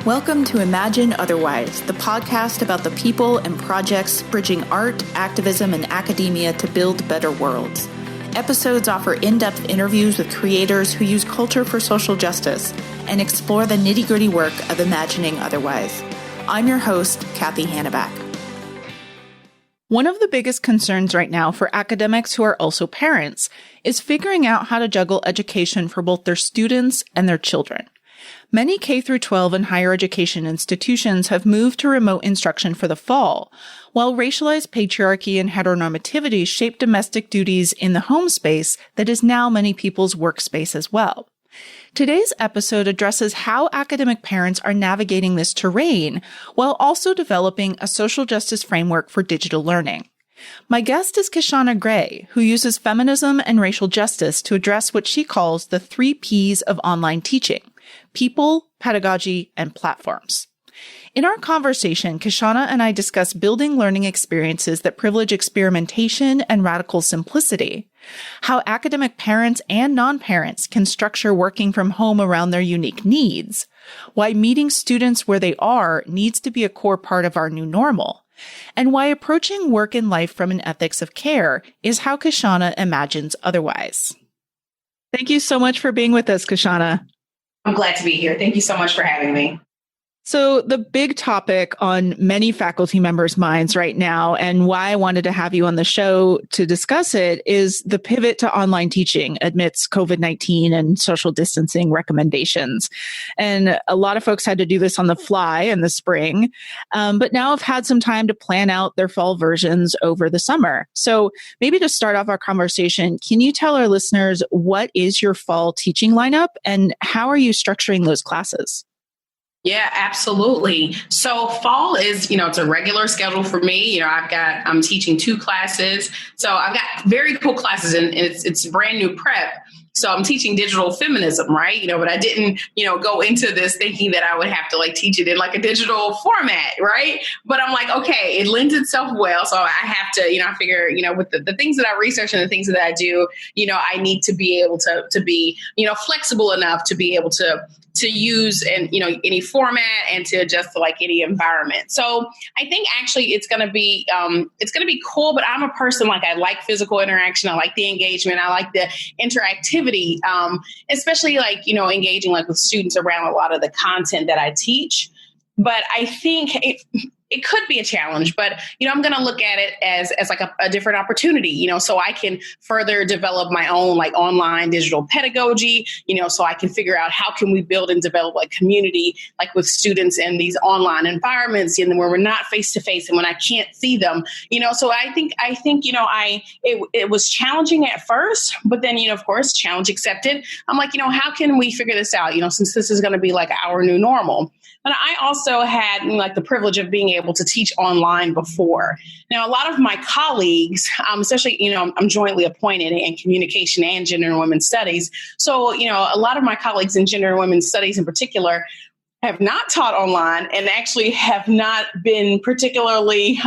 Welcome to Imagine Otherwise, the podcast about the people and projects bridging art, activism, and academia to build better worlds. Episodes offer in-depth interviews with creators who use culture for social justice and explore the nitty-gritty work of imagining otherwise. I'm your host, Cathy Hannabach. One of the biggest concerns right now for academics who are also parents is figuring out how to juggle education for both their students and their children. Many K-12 and higher education institutions have moved to remote instruction for the fall, while racialized patriarchy and heteronormativity shape domestic duties in the home space that is now many people's workspace as well. Today's episode addresses how academic parents are navigating this terrain while also developing a social justice framework for digital learning. My guest is Kishonna Gray, who uses feminism and racial justice to address what she calls the 3 Ps of online teaching: people, pedagogy, and platforms. In our conversation, Kishonna and I discuss building learning experiences that privilege experimentation and radical simplicity, how academic parents and non-parents can structure working from home around their unique needs, why meeting students where they are needs to be a core part of our new normal, and why approaching work and life from an ethics of care is how Kishonna imagines otherwise. Thank you so much for being with us, Kishonna. I'm glad to be here. Thank you so much for having me. So the big topic on many faculty members' minds right now, and why I wanted to have you on the show to discuss it, is the pivot to online teaching amidst COVID-19 and social distancing recommendations. And a lot of folks had to do this on the fly in the spring, but now have had some time to plan out their fall versions over the summer. So maybe to start off our conversation, can you tell our listeners what is your fall teaching lineup and how are you structuring those classes? Yeah, absolutely. So fall is, it's a regular schedule for me. I'm teaching 2 classes. So I've got very cool classes and it's brand new prep. So I'm teaching digital feminism, right? But I didn't, go into this thinking that I would have to teach it in a digital format, right? But I'm like, okay, it lends itself well. So I have to, I figure, with the things that I research and the things that I do, I need to be able to be, flexible enough to be able to use and any format and to adjust to any environment. So I think actually it's gonna be cool. But I'm a person I like physical interaction. I like the engagement. I like the interactivity, especially engaging with students around a lot of the content that I teach. But I think it could be a challenge, but, I'm going to look at it as a different opportunity, so I can further develop my own online digital pedagogy, so I can figure out how can we build and develop community, with students in these online environments and where we're not face to face and when I can't see them, so I think, it was challenging at first, but then, of course, challenge accepted. I'm how can we figure this out, since this is going to be our new normal. But I also had the privilege of being able to teach online before. Now, a lot of my colleagues, especially, I'm jointly appointed in communication and gender and women's studies. So, a lot of my colleagues in gender and women's studies in particular have not taught online and actually have not been particularly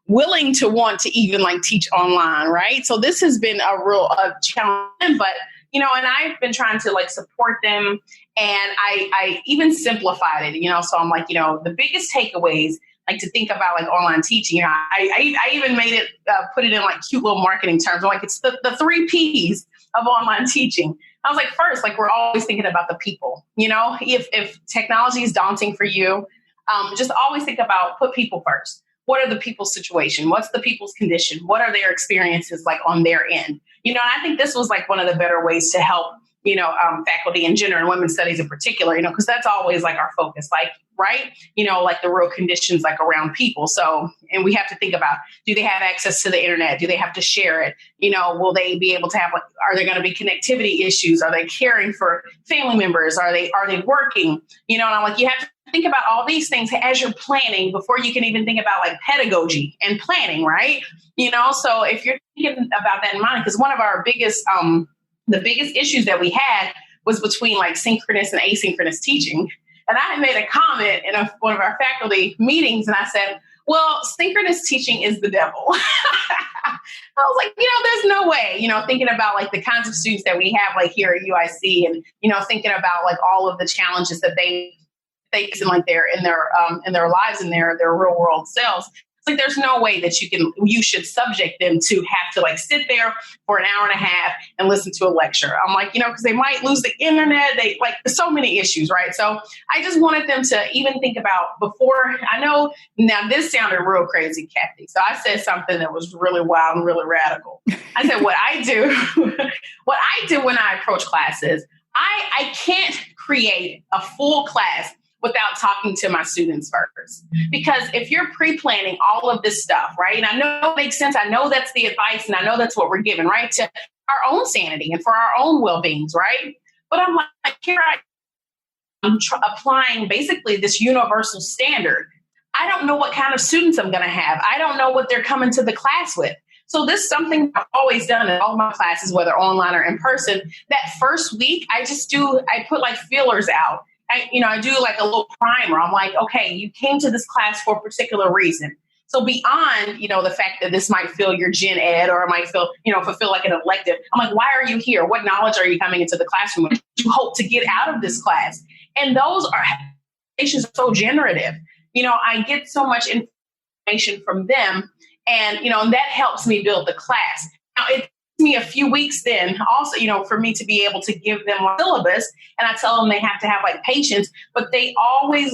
willing to want to even teach online, right? So this has been a real challenge, but and I've been trying to support them, and I even simplified it, so I'm the biggest takeaways, to think about online teaching, I even made it, put it in cute little marketing terms. It's the 3 Ps of online teaching. I was first, we're always thinking about the people, if technology is daunting for you, just always think about put people first. What are the people's situation? What's the people's condition? What are their experiences on their end? And I think this was one of the better ways to help, faculty in gender and women's studies in particular, because that's always our focus, right? The real conditions around people. So, and we have to think about, do they have access to the internet? Do they have to share it? Will they be able to have, are there going to be connectivity issues? Are they caring for family members? Are they working? And I'm you have to think about all these things as you're planning before you can even think about pedagogy and planning, right? So if you're thinking about that in mind, because one of our biggest, the biggest issues that we had was between synchronous and asynchronous teaching. And I made a comment in one of our faculty meetings, and I said, well, synchronous teaching is the devil. I was there's no way, thinking about the kinds of students that we have here at UIC and, thinking about all of the challenges that they mistakes in their lives, in their real world selves. It's like there's no way that you should subject them to have to like sit there for an hour and a half and listen to a lecture. I'm like, because they might lose the internet. They like so many issues, right? So I just wanted them to even think about before. I know now this sounded real crazy, Cathy. So I said something that was really wild and really radical. I said, what I do when I approach classes, I can't create a full class without talking to my students first. Because if you're pre-planning all of this stuff, right? And I know it makes sense. I know that's the advice and I know that's what we're given, right? To our own sanity and for our own well-beings, right? But I'm like, here I'm applying basically this universal standard. I don't know what kind of students I'm going to have. I don't know what they're coming to the class with. So this is something I've always done in all my classes, whether online or in person. That first week, I put like feelers out. I do like a little primer. I'm like, okay, you came to this class for a particular reason. So beyond, the fact that this might feel your gen ed or it might feel, fulfill like an elective. I'm like, why are you here? What knowledge are you coming into the classroom with? What do you hope to get out of this class? And those conversations are so generative. I get so much information from them and that helps me build the class. Now it me a few weeks then also, for me to be able to give them a syllabus and I tell them they have to have like patience, but they always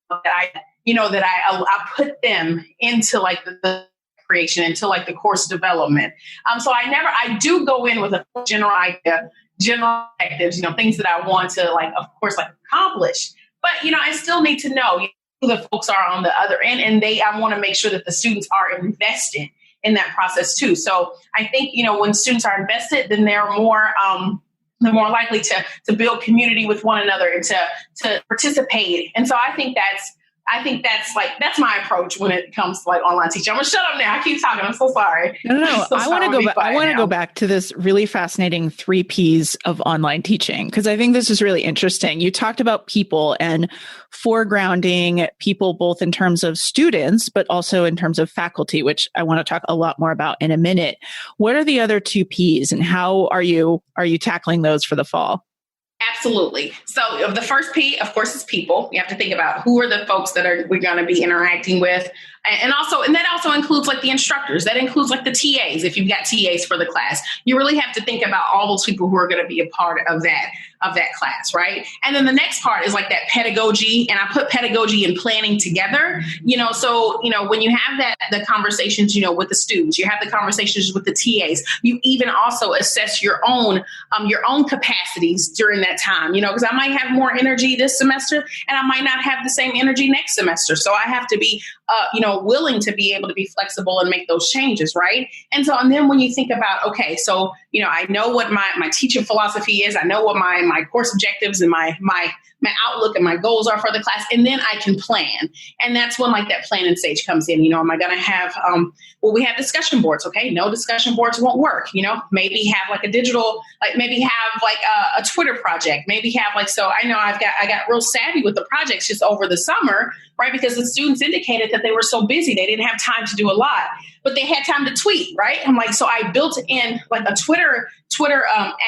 that I put them into like the creation, into like the course development. So I do go in with a general idea, general objectives, things that I want to like, of course, like accomplish, but I still need to know who the folks are on the other end. And I want to make sure that the students are invested in that process too. So I think, when students are invested, then they're more likely to build community with one another and to participate. And so I think that's my approach when it comes to like online teaching. I'm gonna shut up now. I keep talking. I'm so sorry. No. I want to go back. I want to go back to this really fascinating 3 Ps of online teaching, because I think this is really interesting. You talked about people and foregrounding people, both in terms of students, but also in terms of faculty, which I want to talk a lot more about in a minute. What are the other 2 Ps and how are you tackling those for the fall? Absolutely. So the first P, of course, is people. You have to think about who are the folks that we're going to be interacting with. And that also includes like the instructors. That includes like the TAs. If you've got TAs for the class, you really have to think about all those people who are going to be a part of that class, right? And then the next part is like that pedagogy. And I put pedagogy and planning together, so, when you have the conversations, with the students, you have the conversations with the TAs, you even also assess your own capacities during that time, because I might have more energy this semester and I might not have the same energy next semester. So I have to be, willing to be able to be flexible and make those changes, right? And then when you think about, okay, so, I know what my teaching philosophy is. I know what my course objectives and my outlook and my goals are for the class. And then I can plan. And that's when like that planning stage comes in. Am I going to have, we have discussion boards. Okay. No discussion boards won't work. Maybe have like a digital, like maybe have like a Twitter project, maybe have like, so I know I got real savvy with the projects just over the summer, right? Because the students indicated that they were so busy. They didn't have time to do a lot, but they had time to tweet, right? I'm like, so I built in like a Twitter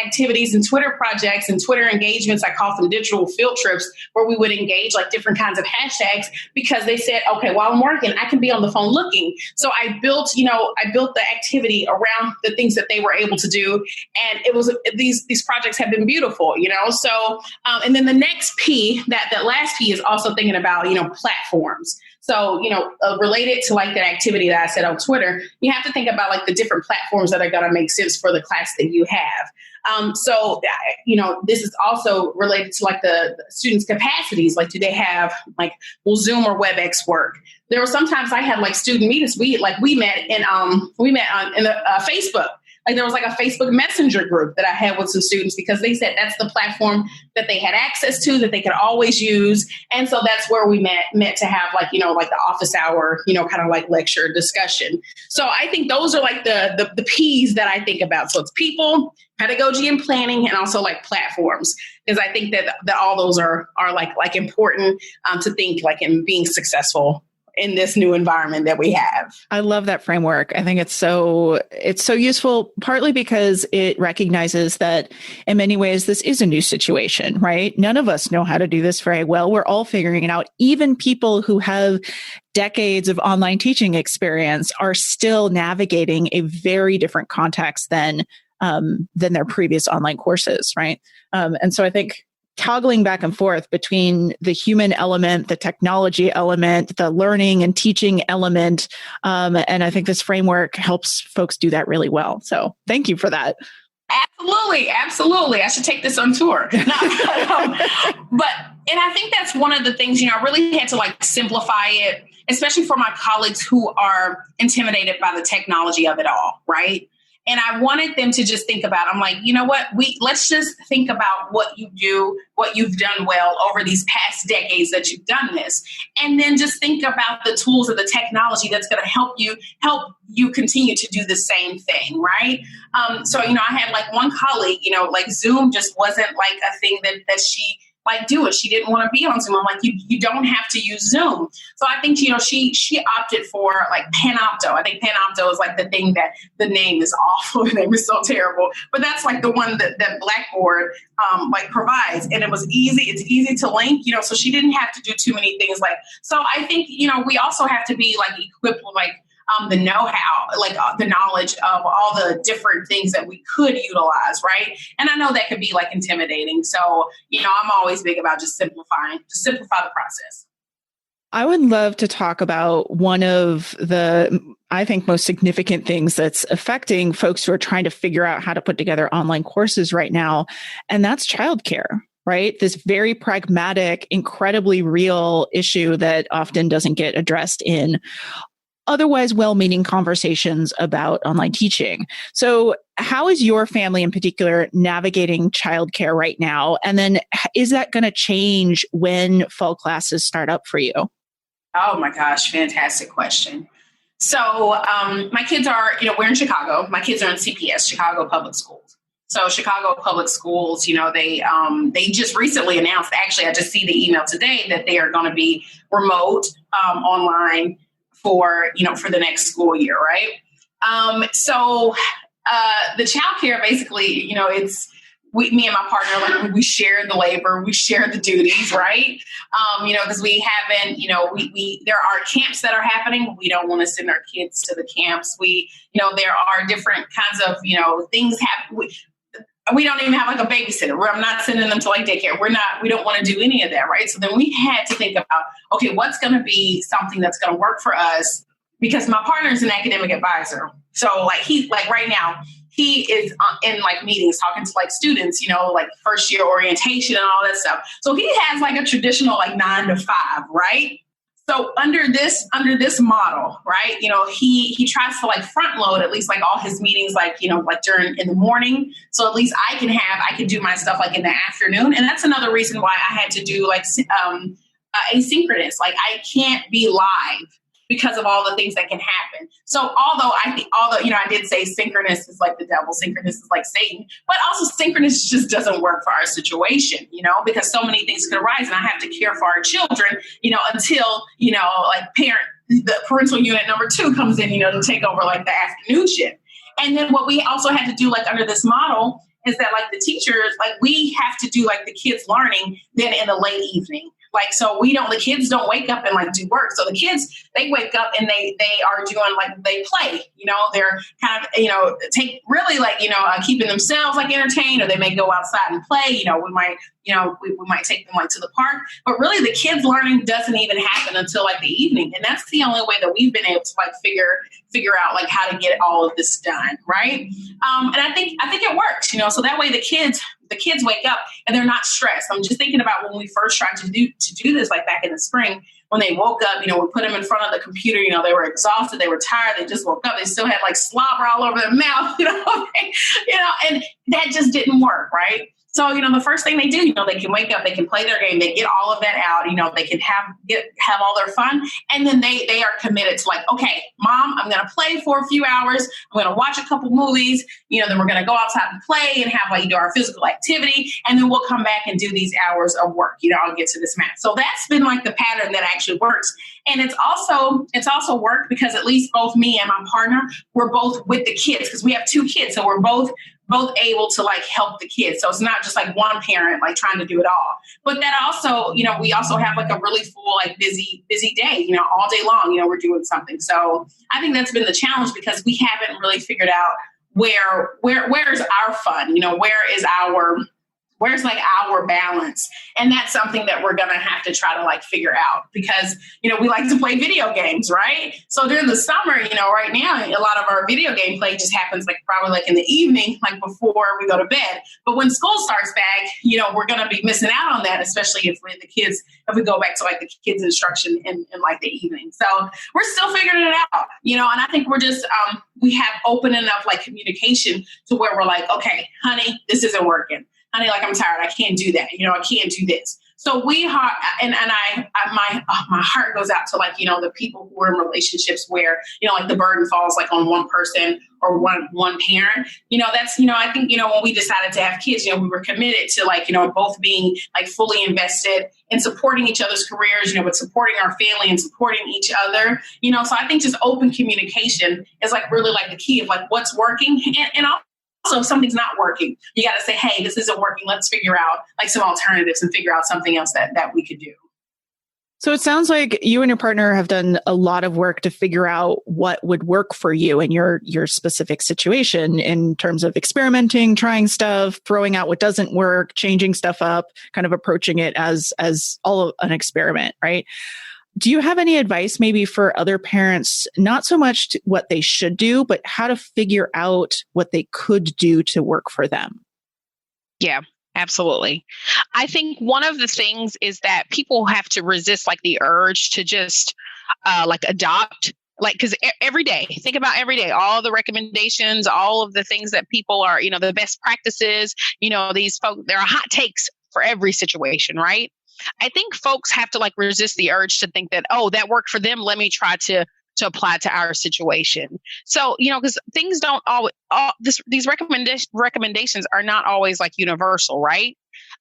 activities and Twitter projects and Twitter engagements. I call them digital field trips where we would engage like different kinds of hashtags because they said, okay, while I'm working, I can be on the phone looking. So I built the activity around the things that they were able to do. And it was, these projects have been beautiful, so, and then the next P, that last P is also thinking about, platforms. So, related to like that activity that I said on Twitter, you have to think about like the different platforms that are going to make sense for the class that you have. This is also related to like the students' capacities. Like, do they have like, will Zoom or WebEx work? There were sometimes I had like student meetings. We met in Facebook. Like there was like a Facebook Messenger group that I had with some students because they said that's the platform that they had access to, that they could always use. And so that's where we met to have like, like the office hour, kind of like lecture discussion. So I think those are like the P's that I think about. So it's people, pedagogy and planning, and also like platforms, because I think that all those are like important to think like in being successful in this new environment that we have. I love that framework. I think it's so useful, partly because it recognizes that in many ways, this is a new situation, right? None of us know how to do this very well. We're all figuring it out. Even people who have decades of online teaching experience are still navigating a very different context than their previous online courses, right? And so I think toggling back and forth between the human element, the technology element, the learning and teaching element. And I think this framework helps folks do that really well. So thank you for that. Absolutely. Absolutely. I should take this on tour. And I think that's one of the things, I really had to simplify it, especially for my colleagues who are intimidated by the technology of it all, right? And I wanted them to just think about, I'm like, you know what, let's just think about what you do, what you've done well over these past decades that you've done this. And then just think about the tools or the technology that's going to help you continue to do the same thing, right? So, I had one colleague, Zoom just wasn't a thing that she do it. She didn't want to be on Zoom. I'm like, you don't have to use Zoom. So I think, she opted for Panopto. I think Panopto is the thing that the name is awful. The name is so terrible, but that's the one that Blackboard provides. And it was easy. It's easy to link, so she didn't have to do too many things so I think, we also have to be equipped with the know-how, the knowledge of all the different things that we could utilize, right? And I know that could be intimidating. So, I'm always big about just simplify the process. I would love to talk about one of the, I think, most significant things that's affecting folks who are trying to figure out how to put together online courses right now, and that's childcare. Right? This very pragmatic, incredibly real issue that often doesn't get addressed in otherwise well-meaning conversations about online teaching. So how is your family in particular navigating childcare right now? And then is that going to change when fall classes start up for you? Oh my gosh, fantastic question. So my kids are, we're in Chicago. My kids are in CPS, Chicago Public Schools. So Chicago Public Schools, they just recently announced, actually, I just see the email today that they are going to be remote online for the next school year, right? So the childcare, basically, it's me and my partner, we share the labor, we share the duties, right? Because we haven't, there are camps that are happening. We don't want to send our kids to the camps. There are different kinds of, things happen. We don't even have a babysitter. I'm not sending them to daycare. We don't want to do any of that, right? So then we had to think about, okay, what's going to be something that's going to work for us? Because my partner is an academic advisor. So right now, he is in meetings talking to students, first year orientation and all that stuff. So he has a traditional 9 to 5, right? So under this model, right, he tries to front load at least all his meetings, during in the morning. So at least I can do my stuff in the afternoon. And that's another reason why I had to do asynchronous. I can't be live because of all the things that can happen. So although I did say synchronous is the devil, synchronous is Satan, but also synchronous just doesn't work for our situation, because so many things could arise and I have to care for our children, until, the parental unit number 2 comes in, to take over the afternoon shift. And then what we also had to do under this model is that the teachers, we have to do the kids learning then in the late evening. So the kids don't wake up and do work. So the kids, they wake up and they are doing they play, they're kind of, take really keeping themselves entertained, or they may go outside and play, we might take them to the park, but really the kids learning doesn't even happen until the evening. And that's the only way that we've been able to figure out how to get all of this done. Right. And I think it works, so that way the kids wake up and they're not stressed. I'm just thinking about when we first tried to do this, back in the spring, when they woke up, we put them in front of the computer, they were exhausted, they were tired, they just woke up, they still had slobber all over their mouth, and that just didn't work, right? So, the first thing they do, they can wake up, they can play their game, they get all of that out, they can have all their fun. And then they are committed to like, okay, Mom, I'm going to play for a few hours. I'm going to watch a couple movies, then we're going to go outside and play and have do our physical activity. And then we'll come back and do these hours of work. I'll get to this math. So that's been like the pattern that actually works. And it's also worked because at least both me and my partner, we're both with the kids because we have 2 kids. So we're both able to like help the kids. So it's not just like one parent like trying to do it all. But that also, we also have like a really full, like busy day, all day long, we're doing something. So I think that's been the challenge because we haven't really figured out where is our fun, where's like our balance? And that's something that we're going to have to try to like figure out because, we like to play video games, right? So during the summer, right now, a lot of our video game play just happens like probably like in the evening, like before we go to bed. But when school starts back, we're going to be missing out on that, especially if we go back to like the kids instruction in like the evening. So we're still figuring it out, and I think we're just, we have open enough like communication to where we're like, okay, honey, this isn't working. Honey, like, I'm tired. I can't do that. I can't do this. So my heart goes out to like, the people who are in relationships where, like the burden falls like on one person or one parent, that's, I think, when we decided to have kids, we were committed to like, both being like fully invested in supporting each other's careers, but supporting our family and supporting each other, so I think just open communication is like really like the key of like what's working and also, if something's not working, you got to say, hey, this isn't working. Let's figure out like some alternatives and figure out something else that we could do. So it sounds like you and your partner have done a lot of work to figure out what would work for you in your specific situation in terms of experimenting, trying stuff, throwing out what doesn't work, changing stuff up, kind of approaching it as all an experiment, right? Do you have any advice maybe for other parents, not so much what they should do, but how to figure out what they could do to work for them? Yeah, absolutely. I think one of the things is that people have to resist like the urge to just like adopt. Like, because every day, think about every day, all the recommendations, all of the things that people are, the best practices, these folks, there are hot takes for every situation, right? I think folks have to like resist the urge to think that, oh, that worked for them. Let me try to apply to our situation. So, because things don't always, these recommendations are not always like universal, right?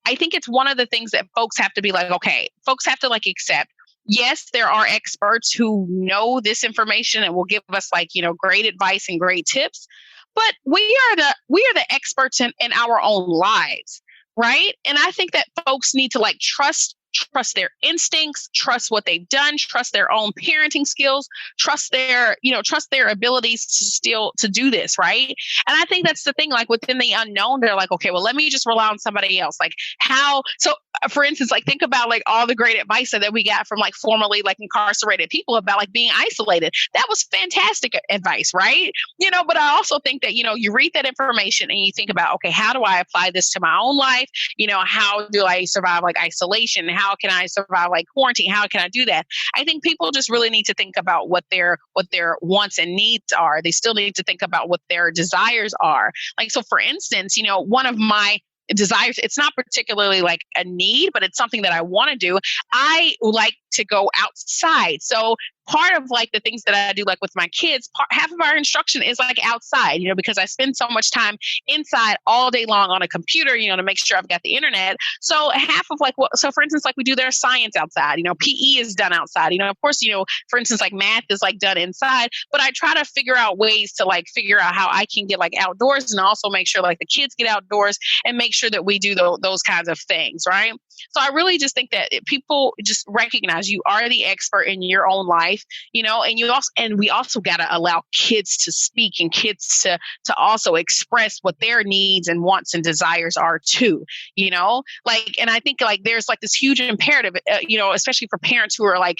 I think it's one of the things that folks have to be like, okay, folks have to like accept, yes, there are experts who know this information and will give us like, great advice and great tips, but we are the experts in our own lives. Right. And I think that folks need to like trust their instincts, trust what they've done, trust their own parenting skills, trust their abilities to do this. Right. And I think that's the thing, like within the unknown, they're like, okay, well, let me just rely on somebody else. Like how, so for instance, like think about like all the great advice that we got from like formerly like incarcerated people about like being isolated. That was fantastic advice. Right. But I also think that, you read that information and you think about, okay, how do I apply this to my own life? How do I survive like isolation? How can I survive like quarantine? How can I do that? I think people just really need to think about what their wants and needs are. They still need to think about what their desires are. Like, so for instance, one of my desires, it's not particularly like a need, but it's something that I want to do. I like to go outside. So part of like the things that I do, like with my kids, half of our instruction is like outside, because I spend so much time inside all day long on a computer, to make sure I've got the internet. So half of like, so for instance, like we do their science outside, PE is done outside, of course, for instance, like math is like done inside, but I try to figure out ways to like figure out how I can get like outdoors and also make sure like the kids get outdoors and make sure that we do those kinds of things. Right. So I really just think that people just recognize you are the expert in your own life, and we also got to allow kids to speak and kids to also express what their needs and wants and desires are too, and I think like there's like this huge imperative, especially for parents who are like,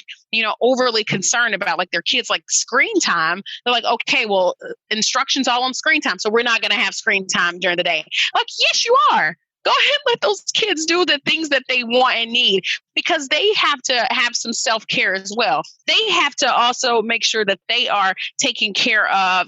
overly concerned about like their kids, like screen time. They're like, okay, well, instruction's all on screen time. So we're not going to have screen time during the day. Like, yes, you are. Go ahead and let those kids do the things that they want and need, because they have to have some self-care as well. They have to also make sure that they are taking care of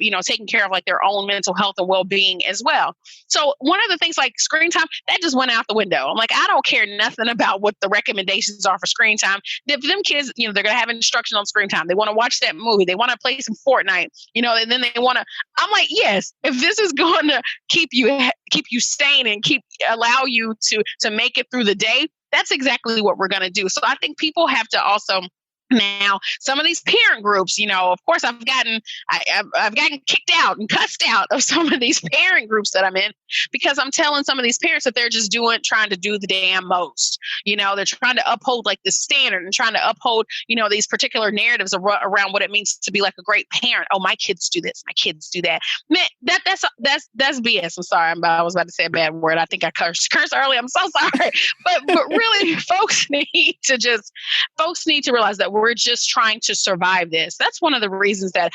like their own mental health and well-being as well. So one of the things like screen time, that just went out the window. I'm like, I don't care nothing about what the recommendations are for screen time. Them kids, they're going to have instruction on screen time. They want to watch that movie. They want to play some Fortnite, and then they want to, I'm like, yes, if this is going to keep you sane and allow you to make it through the day, that's exactly what we're going to do. So I think people have to also, now, some of these parent groups, of course, I've gotten kicked out and cussed out of some of these parent groups that I'm in, because I'm telling some of these parents that they're just trying to do the damn most. They're trying to uphold like the standard and trying to uphold, these particular narratives around what it means to be like a great parent. Oh, my kids do this, my kids do that. Man, that's BS. I'm sorry, I was about to say a bad word. I think I cursed earlier. I'm so sorry, but really, folks need to realize that we're just trying to survive this. That's one of the reasons that,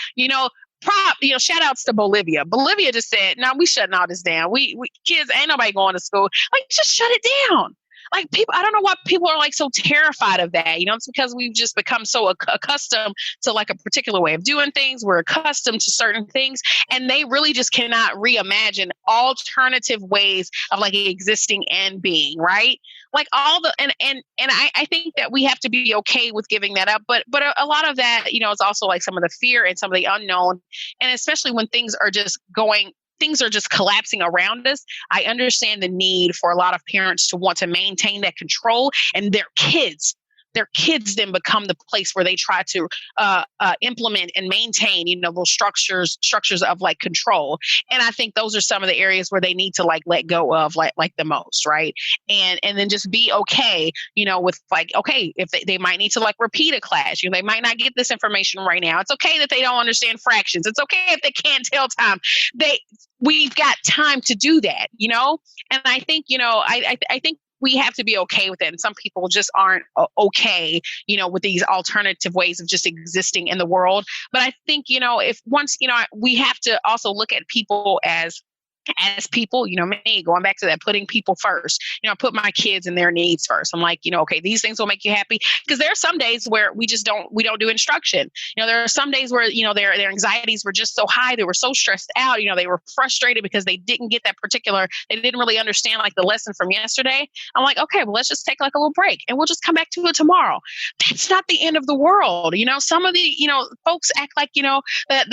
shout outs to Bolivia. Bolivia just said, no, we shutting all this down. We kids, ain't nobody going to school. Like, just shut it down. Like, people, I don't know why people are like so terrified of that. It's because we've just become so accustomed to like a particular way of doing things. We're accustomed to certain things, and they really just cannot reimagine alternative ways of like existing and being, right? Like all the, and I think that we have to be okay with giving that up. But a lot of that, is also like some of the fear and some of the unknown. And especially when things are just collapsing around us, I understand the need for a lot of parents to want to maintain that control, and their kids then become the place where they try to implement and maintain, those structures of like control. And I think those are some of the areas where they need to like let go of like the most, right? And then just be okay, with like, okay, if they might need to like repeat a class, they might not get this information right now. It's okay that they don't understand fractions. It's okay if they can't tell time. We've got time to do that, And I think, I think we have to be okay with it. And some people just aren't okay, with these alternative ways of just existing in the world. But I think, if once, we have to also look at people as people, me, going back to that, putting people first, I put my kids and their needs first. I'm like, okay, these things will make you happy. Because there are some days where we don't do instruction. There are some days where, their anxieties were just so high. They were so stressed out. They were frustrated because they didn't get they didn't really understand like the lesson from yesterday. I'm like, okay, well, let's just take like a little break and we'll just come back to it tomorrow. That's not the end of the world. Some of the, folks act like, that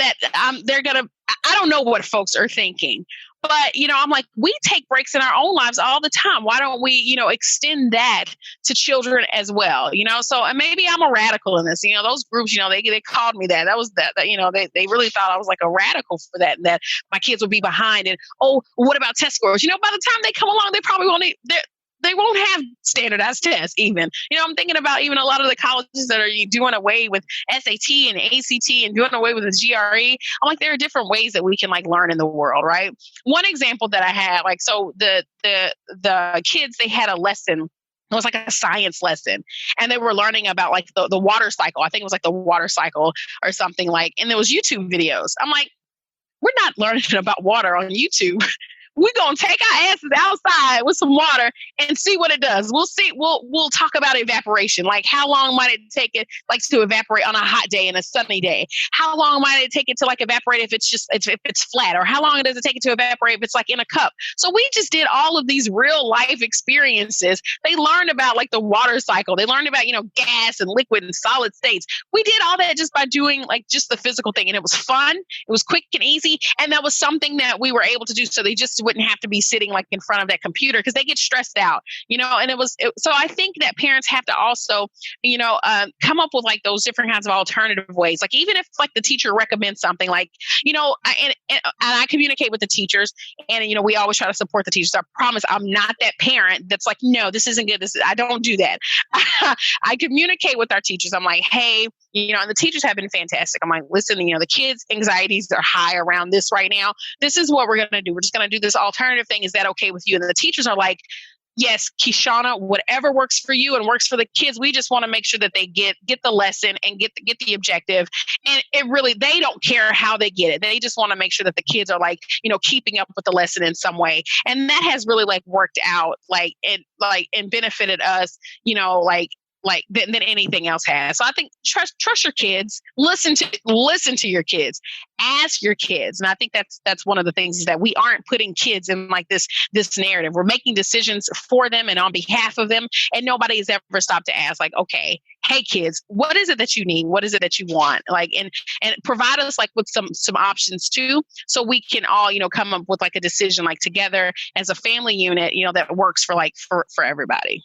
they're going to, I don't know what folks are thinking. But, I'm like, we take breaks in our own lives all the time. Why don't we, extend that to children as well? So maybe I'm a radical in this. Those groups, they called me that. That was that, they really thought I was like a radical for that, and that my kids would be behind. And, oh, what about test scores? By the time they come along, they probably won't they won't have standardized tests even. I'm thinking about even a lot of the colleges that are doing away with SAT and ACT and doing away with the GRE. I'm like, there are different ways that we can like learn in the world, right? One example that I had, like, so the kids, they had a lesson. It was like a science lesson, and they were learning about like the water cycle. I think it was like the water cycle or something like, and there was YouTube videos. I'm like, we're not learning about water on YouTube. We're going to take our asses outside with some water and see what it does. We'll see. We'll talk about evaporation. Like, how long might it take it like to evaporate on a hot day and a sunny day? How long might it take it to like evaporate if it's flat? Or how long does it take it to evaporate if it's like in a cup? So we just did all of these real life experiences. They learned about like the water cycle. They learned about, gas and liquid and solid states. We did all that just by doing like just the physical thing. And it was fun. It was quick and easy. And that was something that we were able to do. So they just wouldn't have to be sitting like in front of that computer because they get stressed out, and so I think that parents have to also, come up with like those different kinds of alternative ways. Like, even if like the teacher recommends something like, and I communicate with the teachers, and, we always try to support the teachers. I promise I'm not that parent that's like, no, this isn't good. I don't do that. I communicate with our teachers. I'm like, hey, and the teachers have been fantastic. I'm like, listen, the kids' anxieties are high around this right now. This is what we're going to do. We're just going to do this alternative thing. Is that okay with you? And the teachers are like, yes, Kishonna, whatever works for you and works for the kids, we just want to make sure that they get the lesson and get the objective. And it really, they don't care how they get it. They just want to make sure that the kids are like, keeping up with the lesson in some way. And that has really like worked out and benefited us, than anything else has. So I think trust your kids, listen to your kids, ask your kids. And I think that's one of the things is that we aren't putting kids in like this narrative. We're making decisions for them and on behalf of them. And nobody has ever stopped to ask like, okay, hey kids, what is it that you need? What is it that you want? Like, and provide us like with some options too. So we can all, come up with like a decision like together as a family unit, that works for everybody.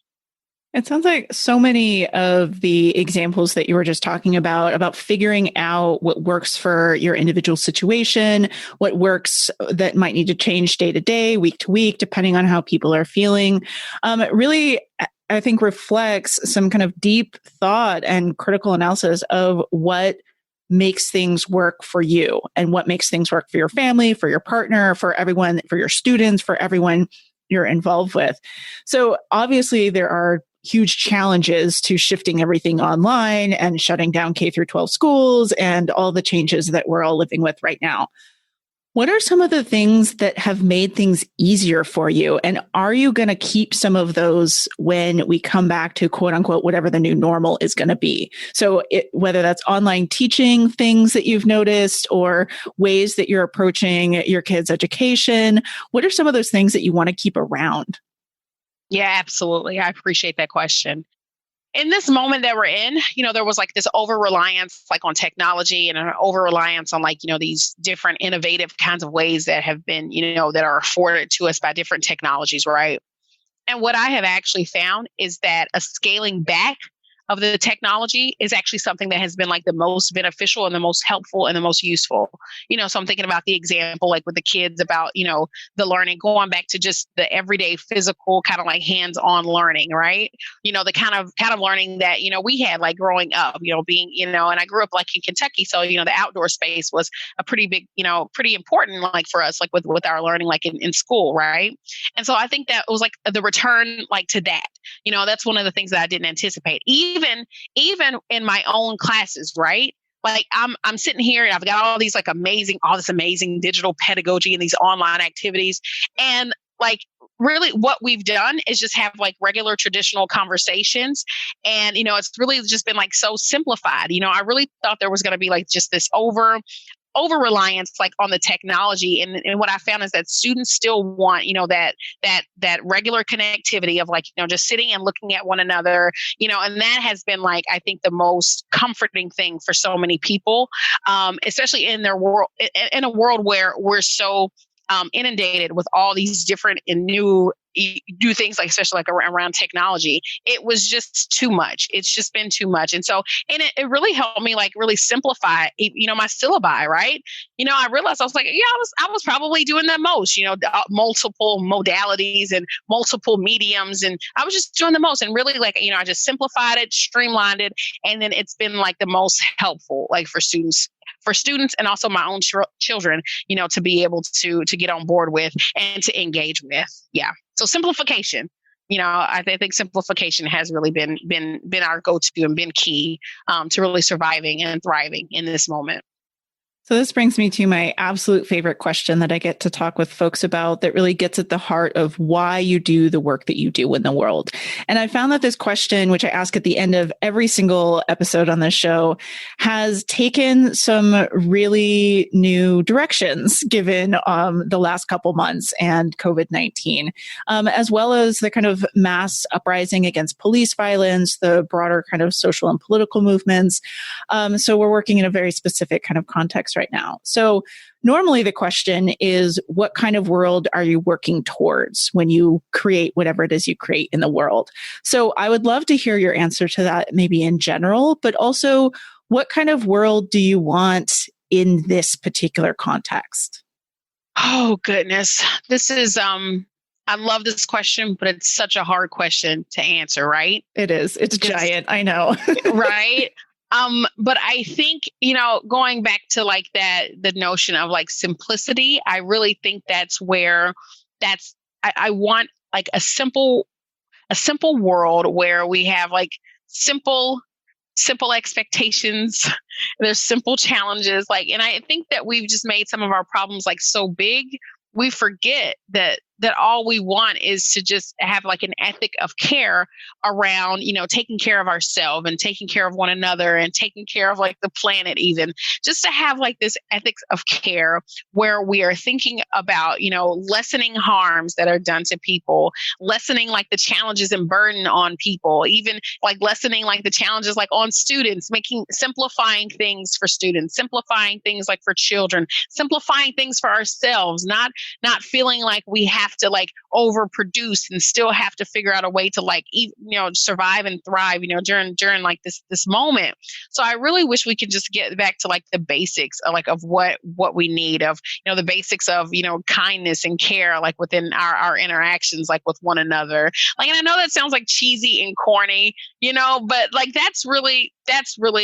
It sounds like so many of the examples that you were just talking about figuring out what works for your individual situation, what works that might need to change day to day, week to week, depending on how people are feeling, really, I think reflects some kind of deep thought and critical analysis of what makes things work for you and what makes things work for your family, for your partner, for everyone, for your students, for everyone you're involved with. So obviously there are huge challenges to shifting everything online and shutting down K through 12 schools and all the changes that we're all living with right now. What are some of the things that have made things easier for you? And are you going to keep some of those when we come back to quote unquote, whatever the new normal is going to be? So whether that's online teaching things that you've noticed or ways that you're approaching your kids' education, what are some of those things that you want to keep around? Yeah, absolutely. I appreciate that question. In this moment that we're in, there was like this over-reliance like on technology and an over-reliance on like, these different innovative kinds of ways that have been, that are afforded to us by different technologies, right? And what I have actually found is that a scaling back of the technology is actually something that has been like the most beneficial and the most helpful and the most useful. So I'm thinking about the example, like with the kids about, the learning, going back to just the everyday physical kind of like hands-on learning, right? The kind of learning that, we had like growing up, being, and I grew up like in Kentucky. So, the outdoor space was a pretty big, pretty important like for us, like with our learning, like in school, right? And so I think that it was like the return like to that, that's one of the things that I didn't anticipate. Even in my own classes, right? Like I'm sitting here and I've got all this amazing digital pedagogy and these online activities. And like really what we've done is just have like regular traditional conversations. And, it's really just been like so simplified. I really thought there was going to be like just this over-reliance like on the technology. And what I found is that students still want, that regular connectivity of like, just sitting and looking at one another, and that has been like, I think the most comforting thing for so many people, especially in their world, in a world where we're so inundated with all these different and new things, like especially like around technology. It was just too much. It's just been too much. And so, and it really helped me like really simplify, my syllabi, right? I realized I was like, yeah, I was probably doing the most, multiple modalities and multiple mediums. And I was just doing the most and really like, I just simplified it, streamlined it. And then it's been like the most helpful, like for students and also my own children, to be able to get on board with and to engage with. Yeah. So simplification, I think simplification has really been our go-to and been key to really surviving and thriving in this moment. So this brings me to my absolute favorite question that I get to talk with folks about that really gets at the heart of why you do the work that you do in the world. And I found that this question, which I ask at the end of every single episode on this show, has taken some really new directions given the last couple months and COVID-19, as well as the kind of mass uprising against police violence, the broader kind of social and political movements. So we're working in a very specific kind of context right now. So normally the question is, what kind of world are you working towards when you create whatever it is you create in the world? So I would love to hear your answer to that, maybe in general, but also what kind of world do you want in this particular context? Oh, goodness. This is, I love this question, but it's such a hard question to answer, right? It is. It's giant. I know. Right. But I think, going back to like the notion of like simplicity, I really think that's where I want like a simple simple world where we have like simple expectations. There's simple challenges. Like, and I think that we've just made some of our problems like so big, we forget that all we want is to just have like an ethic of care around, taking care of ourselves and taking care of one another and taking care of like the planet, even just to have like this ethics of care where we are thinking about, lessening harms that are done to people, lessening like the challenges and burden on people, even like lessening like the challenges like on students, simplifying things for students, simplifying things like for children, simplifying things for ourselves, not feeling like we have to like overproduce and still have to figure out a way to like survive and thrive during like this moment. So I really wish we could just get back to like the basics of like of what we need, of the basics of kindness and care like within our interactions like with one another. Like, and I know that sounds like cheesy and corny, but like that's really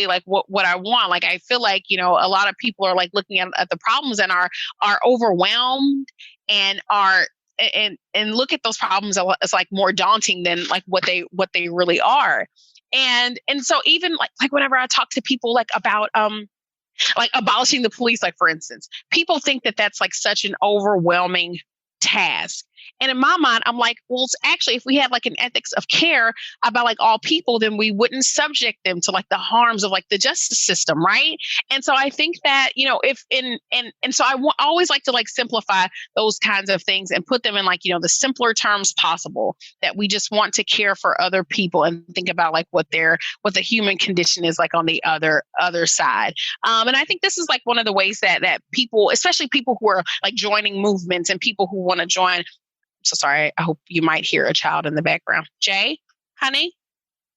like what I want. Like I feel like a lot of people are like looking at the problems and are overwhelmed and and look at those problems as like more daunting than like what they really are. And so even like whenever I talk to people like about like abolishing the police, like for instance, people think that that's like such an overwhelming task. And in my mind, I'm like, well, it's actually, if we had like an ethics of care about like all people, then we wouldn't subject them to like the harms of like the justice system, right? And so I think that, so I always like to like simplify those kinds of things and put them in like, the simpler terms possible, that we just want to care for other people and think about like what the human condition is like on the other side. And I think this is like one of the ways that people, especially people who are like joining movements and people who want to join. So sorry, I hope you might hear a child in the background. Jay, honey,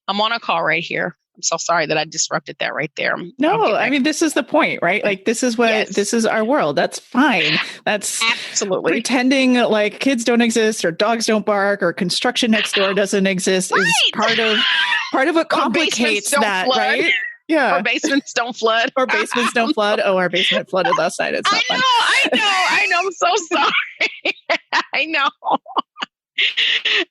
I'm on a call right here. I'm so sorry that I disrupted that right there. No, I mean, this is the point, right? Like this is this is our world. That's fine. That's absolutely pretending like kids don't exist or dogs don't bark or construction next door doesn't exist is part of what complicates that, right? Yeah. Or basements don't flood. Or basements don't flood. Oh, our basement flooded last night. It's not fun. I know. I'm so sorry. I know.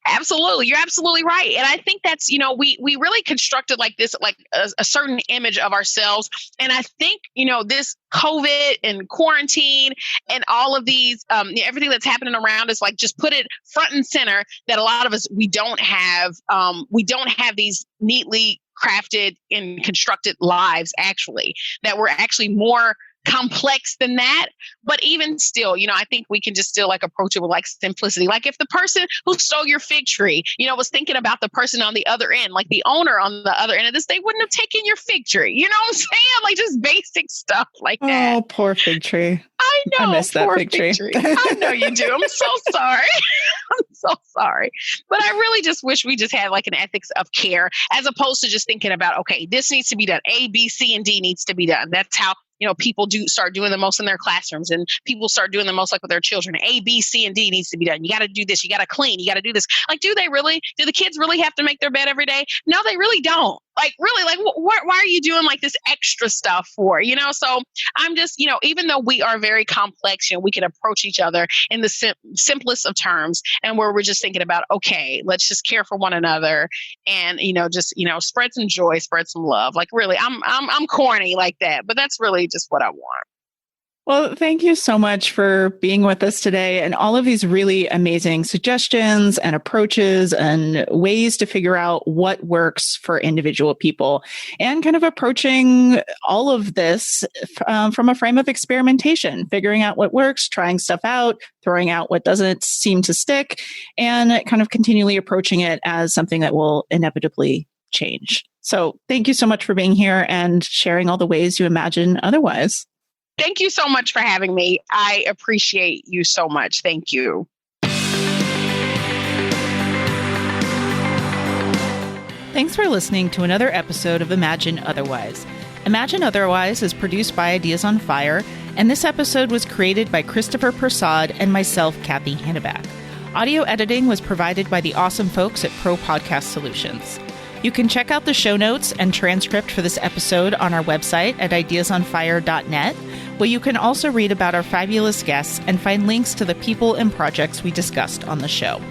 Absolutely. You're absolutely right. And I think that's, we really constructed like this, like a certain image of ourselves. And I think, this COVID and quarantine and all of these, everything that's happening around us, like just put it front and center that a lot of us, we don't have these neatly crafted and constructed lives, actually, that we're actually more complex than that. But even still, I think we can just still like approach it with like simplicity. Like if the person who stole your fig tree, was thinking about the person on the other end, like the owner on the other end of this, they wouldn't have taken your fig tree. You know what I'm saying? Like just basic stuff like that. Oh, poor fig tree. I know. I miss that fig tree. I know you do. I'm so sorry. I'm so sorry. But I really just wish we just had like an ethics of care as opposed to just thinking about, okay, this needs to be done. A, B, C, and D needs to be done. That's how people start doing the most in their classrooms, and people start doing the most like with their children. A, B, C, and D needs to be done. You got to do this. You got to clean. You got to do this. Like, do the kids really have to make their bed every day? No, they really don't. Like, really, like, why are you doing like this extra stuff for, So I'm just, even though we are very complex, we can approach each other in the simplest of terms, and where we're just thinking about, okay, let's just care for one another and, just, spread some joy, spread some love. Like, really, I'm corny like that, but that's really just what I want. Well, thank you so much for being with us today and all of these really amazing suggestions and approaches and ways to figure out what works for individual people, and kind of approaching all of this from a frame of experimentation, figuring out what works, trying stuff out, throwing out what doesn't seem to stick, and kind of continually approaching it as something that will inevitably change. So thank you so much for being here and sharing all the ways you imagine otherwise. Thank you so much for having me. I appreciate you so much. Thank you. Thanks for listening to another episode of Imagine Otherwise. Imagine Otherwise is produced by Ideas on Fire, and this episode was created by Christopher Prasad and myself, Cathy Hannabach. Audio editing was provided by the awesome folks at Pro Podcast Solutions. You can check out the show notes and transcript for this episode on our website at ideasonfire.net, where you can also read about our fabulous guests and find links to the people and projects we discussed on the show.